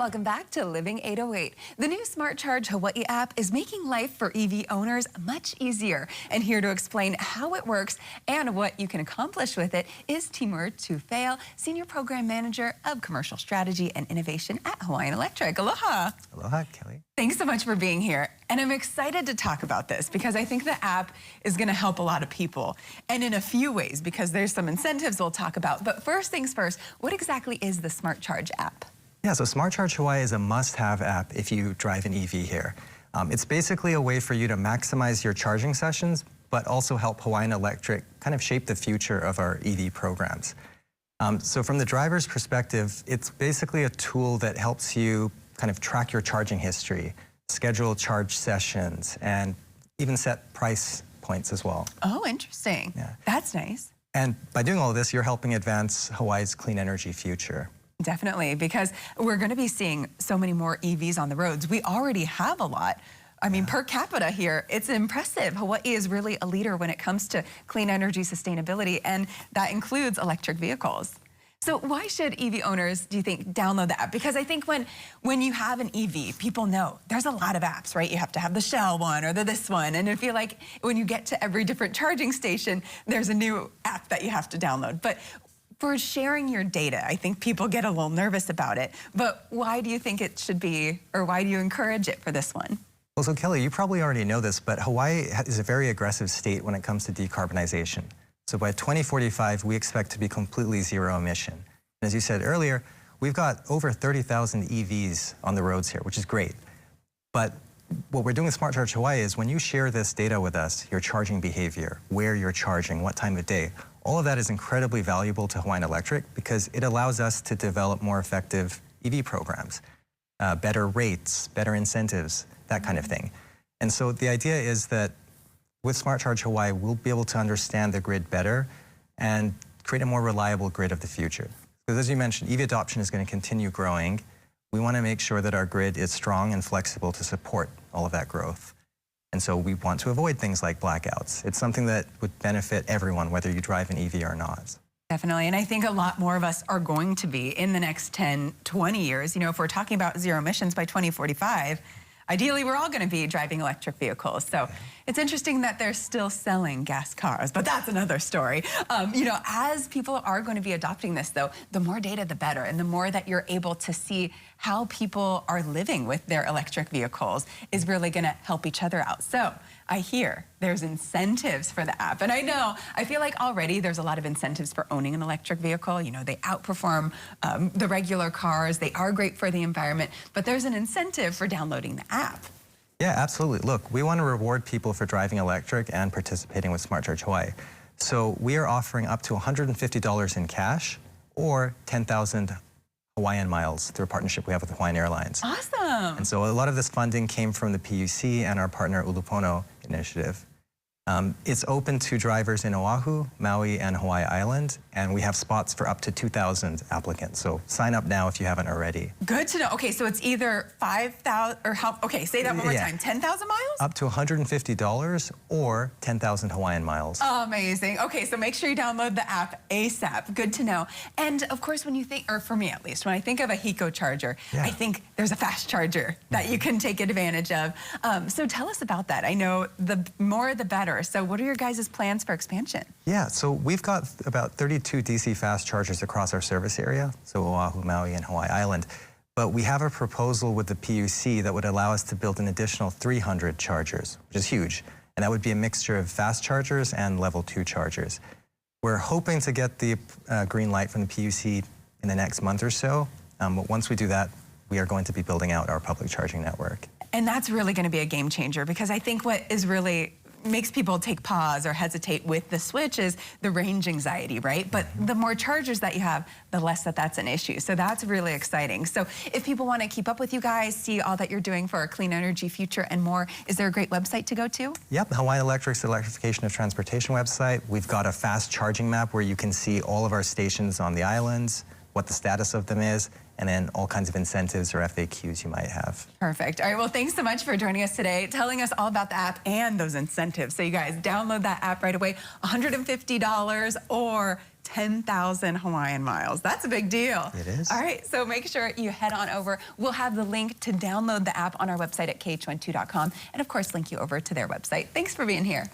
Welcome back to Living 808. The new Smart Charge Hawaii app is making life for EV owners much easier. And here to explain how it works and what you can accomplish with it is Timur Tufale, Senior Program Manager of Commercial Strategy and Innovation at Hawaiian Electric. Aloha. Aloha, Kelly. Thanks so much for being here. And I'm excited to talk about this because I think the app is going to help a lot of people. And in a few ways, because there's some incentives we'll talk about. But first things first, what exactly is the Smart Charge app? Yeah, so Smart Charge Hawaii is a must-have app if you drive an EV here. It's basically a way for you to maximize your charging sessions, but also help Hawaiian Electric kind of shape the future of our EV programs. So from the driver's perspective, it's basically a tool that helps you kind of track your charging history, schedule charge sessions, and even set price points as well. Oh, interesting. Yeah. That's nice. And by doing all of this, you're helping advance Hawaii's clean energy future. Definitely, because we're going to be seeing so many more EVs on the roads. We already have a lot. I mean, per capita here, it's impressive. Hawaii is really a leader when it comes to clean energy sustainability, and that includes electric vehicles. So why should EV owners, do you think, download the app? Because I think when you have an EV, people know there's a lot of apps, right? You have to have the Shell one or this one. And I feel like when you get to every different charging station, there's a new app that you have to download. But for sharing your data, I think people get a little nervous about it. But why do you think it should be, or why do you encourage it for this one? Well, so Kelly, you probably already know this, but Hawaii is a very aggressive state when it comes to decarbonization. So by 2045, we expect to be completely zero emission. And as you said earlier, we've got over 30,000 EVs on the roads here, which is great. But what we're doing with Smart Charge Hawaii is when you share this data with us, your charging behavior, where you're charging, what time of day, all of that is incredibly valuable to Hawaiian Electric because it allows us to develop more effective EV programs, better rates, better incentives, that kind of thing. And so the idea is that with Smart Charge Hawaii, we'll be able to understand the grid better and create a more reliable grid of the future. Because as you mentioned, EV adoption is going to continue growing. We want to make sure that our grid is strong and flexible to support all of that growth. And so we want to avoid things like blackouts. It's something that would benefit everyone, whether you drive an EV or not. Definitely, and I think a lot more of us are going to be in the next 10, 20 years. You know, if we're talking about zero emissions by 2045, ideally we're all going to be driving electric vehicles. So it's interesting that they're still selling gas cars, but that's another story. You know, as people are going to be adopting this, though, the more data, the better. And the more that you're able to see how people are living with their electric vehicles is really going to help each other out. So I hear there's incentives for the app. And I feel like already there's a lot of incentives for owning an electric vehicle. You know, they outperform the regular cars. They are great for the environment, but there's an incentive for downloading the app. Yeah, absolutely. Look, we want to reward people for driving electric and participating with Smart Charge Hawaii. So we are offering up to $150 in cash or 10,000 Hawaiian miles through a partnership we have with Hawaiian Airlines. Awesome. And so a lot of this funding came from the PUC and our partner Ulupono initiative. It's open to drivers in Oahu, Maui, and Hawaii Island, and we have spots for up to 2,000 applicants. So sign up now if you haven't already. Good to know. Okay, so it's either 5,000 or how? Okay, say that one more time. 10,000 miles? Up to $150 or 10,000 Hawaiian miles. Amazing. Okay, so make sure you download the app ASAP. Good to know. And of course, when you think, or for me at least, when I think of a Hiko charger, I think there's a fast charger that you can take advantage of. So tell us about that. I know the more the better. So what are your guys' plans for expansion? Yeah, so we've got about 32 DC fast chargers across our service area, so Oahu, Maui, and Hawaii Island. But we have a proposal with the PUC that would allow us to build an additional 300 chargers, which is huge. And that would be a mixture of fast chargers and level 2 chargers. We're hoping to get the green light from the PUC in the next month or so. But once we do that, we are going to be building out our public charging network. And that's really going to be a game changer because I think what is really makes people take pause or hesitate with the switch is the range anxiety, right? But the more chargers that you have, the less that's an issue. So that's really exciting. So if people want to keep up with you guys, see all that you're doing for a clean energy future and more, is there a great website to go to? Yep, Hawaiian Electric's Electrification of Transportation website. We've got a fast charging map where you can see all of our stations on the islands, what the status of them is, and then all kinds of incentives or FAQs you might have. Perfect. All right, well, thanks so much for joining us today, telling us all about the app and those incentives. So you guys download that app right away, $150 or 10,000 Hawaiian miles. That's a big deal. It is. All right, so make sure you head on over. We'll have the link to download the app on our website at kh12.com, and of course, link you over to their website. Thanks for being here.